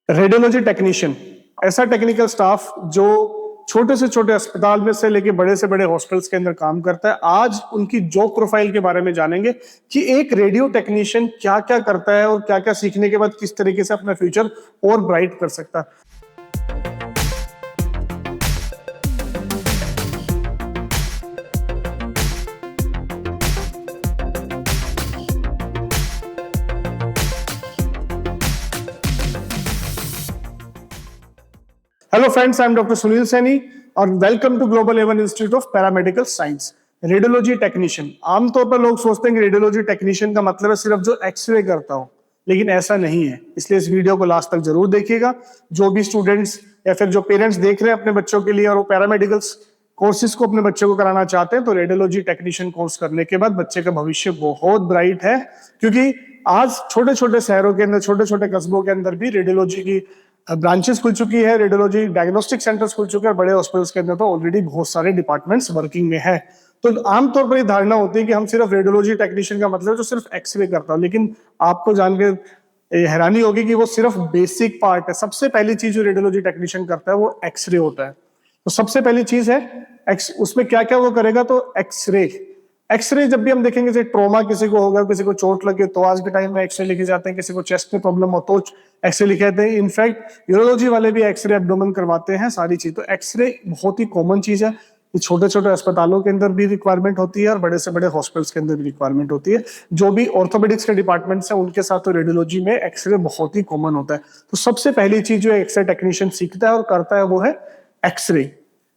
Radiology technician ऐसा technical staff जो छोटे से छोटे अस्पताल में से लेके बड़े से बड़े हॉस्पिटल्स के अंदर काम करता है। आज उनकी जॉब प्रोफाइल के बारे में जानेंगे कि एक रेडियो टेक्नीशियन क्या क्या करता है और क्या क्या सीखने के बाद किस तरीके से अपना फ्यूचर और ब्राइट कर सकता है। Hello friends, I am doctor Sunil Saini और welcome to global A1 institute of paramedical science. Radiology technician, आमतौर पर लोग सोचते हैं कि रेडियोलॉजी टेक्नीशियन का मतलब है सिर्फ जो एक्सरे करता हो, लेकिन ऐसा नहीं है। इसलिए इस वीडियो को लास्ट तक जरूर देखिएगा। जो भी स्टूडेंट्स या फिर जो पेरेंट्स देख रहे हैं अपने बच्चों के लिए और वो पैरामेडिकल कोर्सेज को अपने बच्चों को कराना चाहते हैं, तो रेडियोलॉजी टेक्नीशियन कोर्स करने के बाद बच्चे का भविष्य बहुत ब्राइट है। क्योंकि आज छोटे छोटे शहरों के अंदर, छोटे छोटे कस्बों के अंदर भी रेडियोलॉजी की ब्रांचेस खुल चुकी है, रेडियोलॉजी डायग्नोस्टिक सेंटर्स खुल चुके हैं। बड़े हॉस्पिटल्स के अंदर तो ऑलरेडी बहुत सारे डिपार्टमेंट्स वर्किंग में है। तो आमतौर पर ये धारणा होती है कि हम सिर्फ रेडियोलॉजी टेक्नीशियन का मतलब जो सिर्फ एक्सरे करता है, लेकिन आपको जानकर हैरानी होगी कि वो सिर्फ बेसिक पार्ट है। सबसे पहली चीज जो रेडियोलॉजी टेक्नीशियन करता है वो एक्सरे होता है। तो सबसे पहली चीज है उसमें क्या क्या वो करेगा, तो एक्सरे जब भी हम देखेंगे, जैसे ट्रॉमा किसी को होगा, किसी को चोट लगे तो आज के टाइम में एक्सरे लिखे जाते हैं, किसी को चेस्ट में प्रॉब्लम हो तो एक्सरे लिखे जाते हैं। इनफैक्ट यूरोलॉजी वाले भी एक्सरे एब्डोमेन करवाते हैं। सारी चीज तो एक्सरे बहुत ही कॉमन चीज है। ये छोटे छोटे अस्पतालों के अंदर भी रिक्वायरमेंट होती है और बड़े से बड़े हॉस्पिटल्स के अंदर भी रिक्वायरमेंट होती है। जो भी ऑर्थोपेडिक्स के डिपार्टमेंट्स हैं उनके साथ तो रेडियोलॉजी में एक्सरे बहुत ही कॉमन होता है। तो सबसे पहली चीज जो एक्सरे टेक्नीशियन सीखता है और करता है वो है x ray.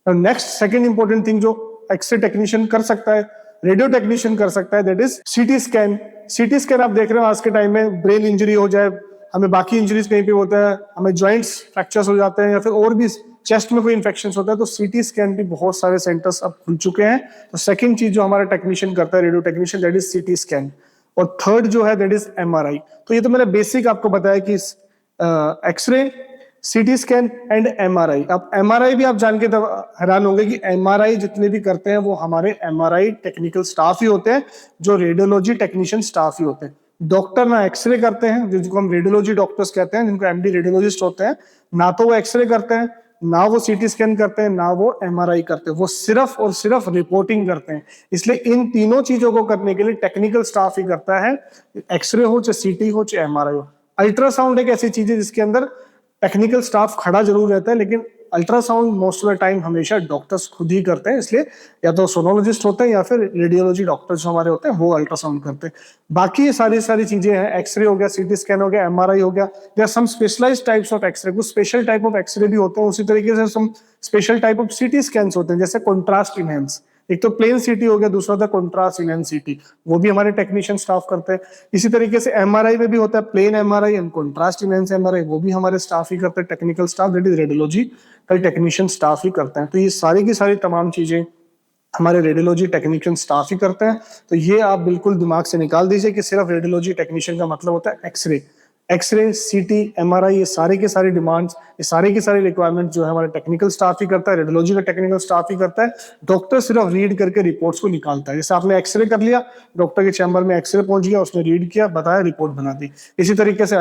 Next second important thing जो एक्सरे टेक्नीशियन कर सकता है, रेडियो टेक्नीशियन कर सकता है, that is CT scan. CT scan आप देख रहे हो आज के टाइम में ब्रेन इंजरी हो जाए, हमें बाकी इंजरीज कहीं पे होता है, हमें जॉइंट्स फ्रैक्चर्स हो जाते हैं या फिर और भी चेस्ट में कोई इन्फेक्शन होता है, तो सीटी स्कैन भी बहुत सारे सेंटर्स अब खुल चुके हैं। तो सेकंड चीज जो हमारा टेक्नीशियन करता है, radio technician, that is CT scan. और थर्ड जो है दैट इज MRI। तो ये तो मैंने बेसिक आपको बताया कि x ray, CT scan and MRI। अब MRI भी आप जान के हैरान होंगे कि MRI जितने भी करते हैं वो हमारे MRI टेक्निकल स्टाफ ही होते हैं, जो रेडियोलॉजी टेक्नीशियन स्टाफ ही होते हैं। डॉक्टर ना एक्सरे करते हैं, जिनको हम रेडियोलॉजी डॉक्टर्स कहते हैं, जिनको MD रेडियोलॉजिस्ट होते हैं, ना तो वो एक्सरे करते हैं, ना वो सीटी स्कैन करते हैं, ना वो MRI करते हैं। वो सिर्फ और सिर्फ रिपोर्टिंग करते हैं। इसलिए इन तीनों चीजों को करने के लिए टेक्निकल स्टाफ ही करता है, एक्सरे हो चाहे सीटी हो चाहे MRI हो। अल्ट्रासाउंड एक ऐसी चीज है जिसके अंदर टेक्निकल स्टाफ खड़ा जरूर रहता है, लेकिन ultrasound most of the time हमेशा डॉक्टर्स खुद ही करते हैं। इसलिए या तो सोनोलॉजिस्ट होते हैं या फिर रेडियोलॉजी डॉक्टर्स जो हमारे होते हैं वो अल्ट्रासाउंड करते हैं। बाकी ये सारी चीजें हैं, एक्सरे हो गया, सीटी स्कैन हो गया, MRI हो गया, there some specialized types of x ray. कुछ स्पेशल टाइप ऑफ एक्सरे भी होते हैं, उसी तरीके से some special type of CT scans होते हैं, जैसे कॉन्ट्रास्ट इनहेंस। एक तो प्लेन सीटी हो गया, दूसरा था कॉन्ट्रास्ट इनहेंस सीटी, वो भी हमारे टेक्नीशियन स्टाफ करते हैं। इसी तरीके से MRI में भी होता है plain MRI and contrast enhance MRI, वो भी हमारे स्टाफ ही करते हैं, technical staff, that is radiology का टेक्नीशियन स्टाफ ही करते हैं। तो ये सारी की सारी तमाम चीजें हमारे रेडियोलॉजी टेक्नीशियन स्टाफ ही करते हैं। तो ये आप बिल्कुल दिमाग से निकाल दीजिए कि सिर्फ रेडियोलॉजी टेक्नीशियन का मतलब होता है एक्सरे, सीटी, MRI, ये सारे के सारे डिमांड्स, ये सारे की सारी रिक्वायरमेंट जो है हमारे टेक्निकल स्टाफ ही करता है, रेडियोलॉजी का टेक्निकल स्टाफ ही करता है। डॉक्टर सिर्फ रीड करके रिपोर्ट्स को निकालता है। जैसे आपने एक्सरे कर लिया, डॉक्टर के चैम्बर में एक्सरे पहुंच गया, उसने रीड किया, बताया, रिपोर्ट बना दी। इसी तरीके से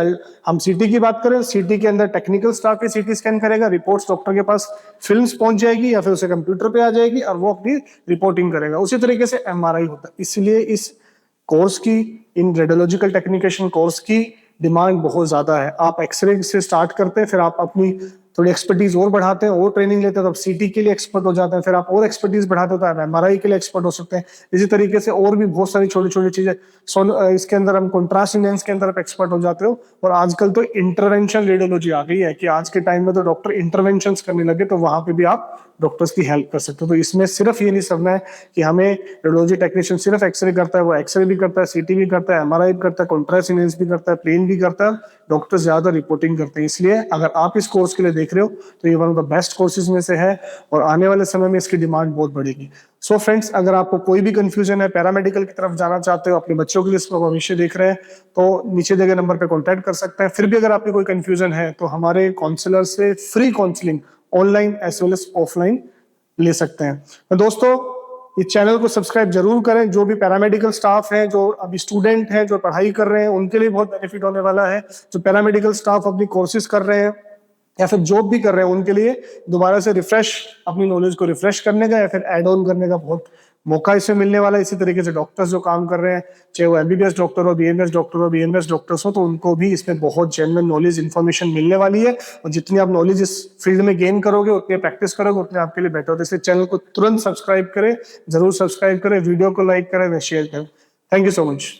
हम सीटी की बात करें, सीटी के अंदर टेक्निकल स्टाफ ही सीटी स्कैन करेगा, रिपोर्ट्स डॉक्टर के पास फिल्म्स पहुंच जाएगी या फिर उसे कंप्यूटर पे आ जाएगी और वो अपनी रिपोर्टिंग करेगा। उसी तरीके से MRI होता है। इसलिए इस कोर्स की, इन रेडियोलॉजिकल टेक्निशियन कोर्स की डिमांड बहुत ज्यादा है। आप एक्सरे से स्टार्ट करते हैं, फिर आप अपनी थोड़ी एक्सपर्टीज और बढ़ाते हैं, और ट्रेनिंग लेते हैं, तो आप सीटी के लिए एक्सपर्ट हो जाते हैं, फिर आप और एक्सपर्टीज बढ़ाते हैं तो आप MRI के लिए एक्सपर्ट हो सकते हैं। इसी तरीके से और भी बहुत सारी छोटी छोटी चीजें, इसके अंदर हम कॉन्ट्रास्ट इनहेंस के अंदर आप एक्सपर्ट हो जाते हो। और आजकल तो इंटरवेंशन रेडियोलॉजी आ गई है कि आज के टाइम में तो डॉक्टर इंटरवेंशन करने लगे, तो वहां पे भी आप डॉक्टर्स की हेल्प कर सकते हो। तो इसमें सिर्फ ये नहीं समझना है कि हमें रेडियोलॉजी टेक्नीशियन सिर्फ एक्सरे करता है, वो एक्सरे भी करता है, सीटी भी करता है, MRI भी करता है, कॉन्ट्रास्ट इनहेंस भी करता है, प्लेन भी करता है। डॉक्टर ज्यादा रिपोर्टिंग करते हैं। इसलिए अगर आप इस कोर्स के लिए देख रहे हो तो ये one of the best courses में से है और आने वाले समय में इसकी डिमांड बहुत बढ़ेगी। सो फ्रेंड्स, अगर आपको कोई भी कंफ्यूजन है, पैरामेडिकल की तरफ जाना चाहते हो, अपने बच्चों के लिए इसका भविष्य देख रहे हैं, तो नीचे दिए गए नंबर पे कांटेक्ट कर सकते हैं। फिर भी अगर आपकी कोई कंफ्यूजन है तो हमारे काउंसलर से free counselling online as well as offline ले सकते हैं। तो दोस्तों, इस चैनल को सब्सक्राइब जरूर करें। जो भी पैरामेडिकल स्टाफ है, जो अभी स्टूडेंट हैं, जो पढ़ाई कर रहे हैं, उनके लिए बहुत बेनिफिट होने वाला है। जो पैरामेडिकल स्टाफ अपनी कोर्सेज कर रहे हैं या फिर जॉब भी कर रहे हैं, उनके लिए दोबारा से अपनी नॉलेज को रिफ्रेश करने का या फिर एड ऑन करने का बहुत मौका इससे मिलने वाला है। इसी तरीके से डॉक्टर्स जो काम कर रहे हैं, चाहे वो एमबीबीएस डॉक्टर हो, बीएमएस डॉक्टर हो, बीएमएस डॉक्टर्स हो, तो उनको भी इसमें बहुत जेन्युइन नॉलेज इन्फॉर्मेशन मिलने वाली है। और जितनी आप नॉलेज इस फील्ड में गेन करोगे, उतनी प्रैक्टिस करोगे, उतने आपके लिए बेटर होता है। इसलिए चैनल को तुरंत सब्सक्राइब करें, जरूर सब्सक्राइब करें, वीडियो को लाइक करें, शेयर करें। Thank you so much.